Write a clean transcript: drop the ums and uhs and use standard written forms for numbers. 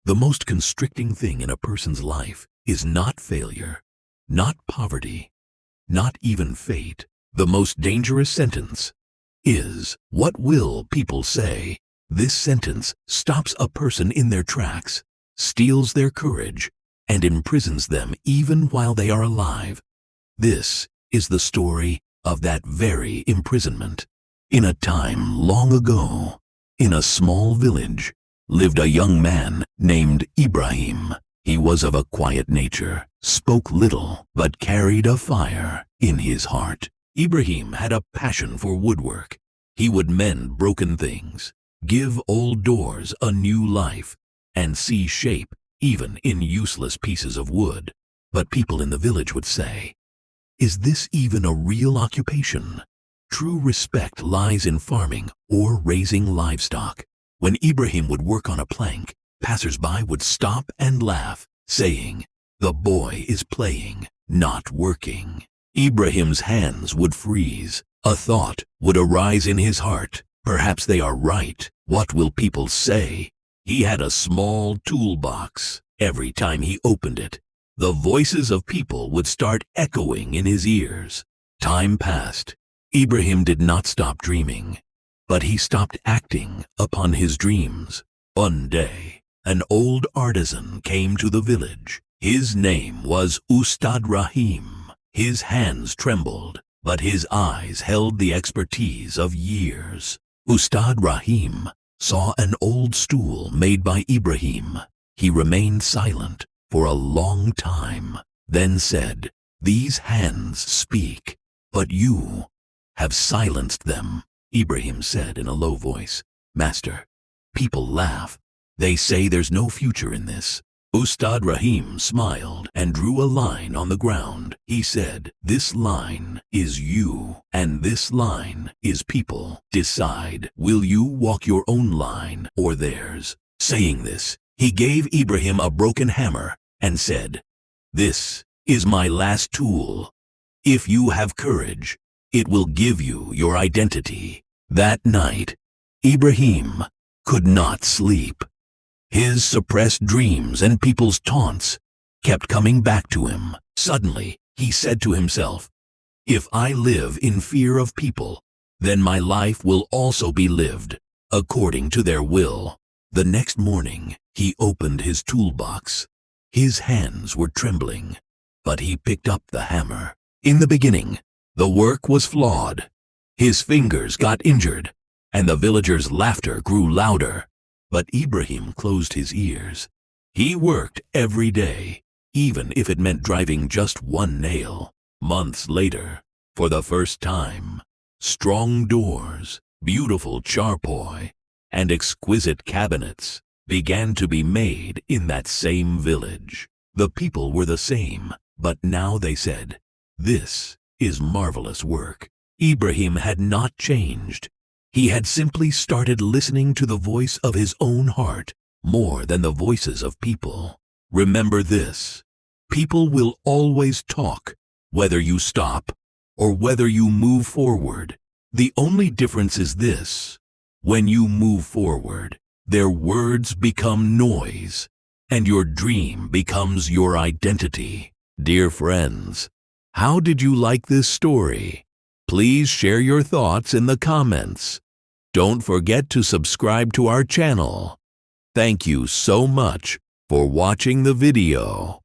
The most constricting thing in a person's life is not failure, not poverty, not even fate. The most dangerous sentence is, "What will people say?" This sentence stops a person in their tracks, steals their courage, and imprisons them even while they are alive. This is the story of that very imprisonment. In a time long ago, in a small village, lived a young man named Ibrahim. He was of a quiet nature, spoke little, but carried a fire in his heart. Ibrahim had a passion for woodwork. He would mend broken things, give old doors a new life, and see shape even in useless pieces of wood. But people in the village would say, "Is this even a real occupation?" True respect lies in farming or raising livestock. When Ibrahim would work on a plank, passers-by would stop and laugh, saying, "The boy is playing, not working." Ibrahim's hands would freeze. A thought would arise in his heart. Perhaps they are right. What will people say? He had a small toolbox. Every time he opened it, the voices of people would start echoing in his ears. Time passed. Ibrahim did not stop dreaming, but he stopped acting upon his dreams. One day, an old artisan came to the village. His name was Ustad Rahim. His hands trembled, but his eyes held the expertise of years. Ustad Rahim saw an old stool made by Ibrahim. He remained silent for a long time, then said, "These hands speak, but you have silenced them." Ibrahim said in a low voice, "Master, people laugh. They say there's no future in this." Ustad Rahim smiled and drew a line on the ground. He said, "This line is you, and this line is people. Decide, will you walk your own line or theirs?" Saying this, he gave Ibrahim a broken hammer and said, "This is my last tool. If you have courage, it will give you your identity." That night, Ibrahim could not sleep. His suppressed dreams and people's taunts kept coming back to him. Suddenly, he said to himself, "If I live in fear of people, then my life will also be lived according to their will." The next morning, he opened his toolbox. His hands were trembling, but he picked up the hammer. In the beginning, the work was flawed. His fingers got injured, and the villagers' laughter grew louder. But Ibrahim closed his ears. He worked every day, even if it meant driving just one nail. Months later, for the first time, strong doors, beautiful charpoy, and exquisite cabinets began to be made in that same village. The people were the same, but now they said, "This is marvelous work." Ibrahim had not changed. He had simply started listening to the voice of his own heart more than the voices of people. Remember this: people will always talk, whether you stop or whether you move forward. The only difference is this: when you move forward, their words become noise, and your dream becomes your identity. Dear friends, how did you like this story? Please share your thoughts in the comments. Don't forget to subscribe to our channel. Thank you so much for watching the video.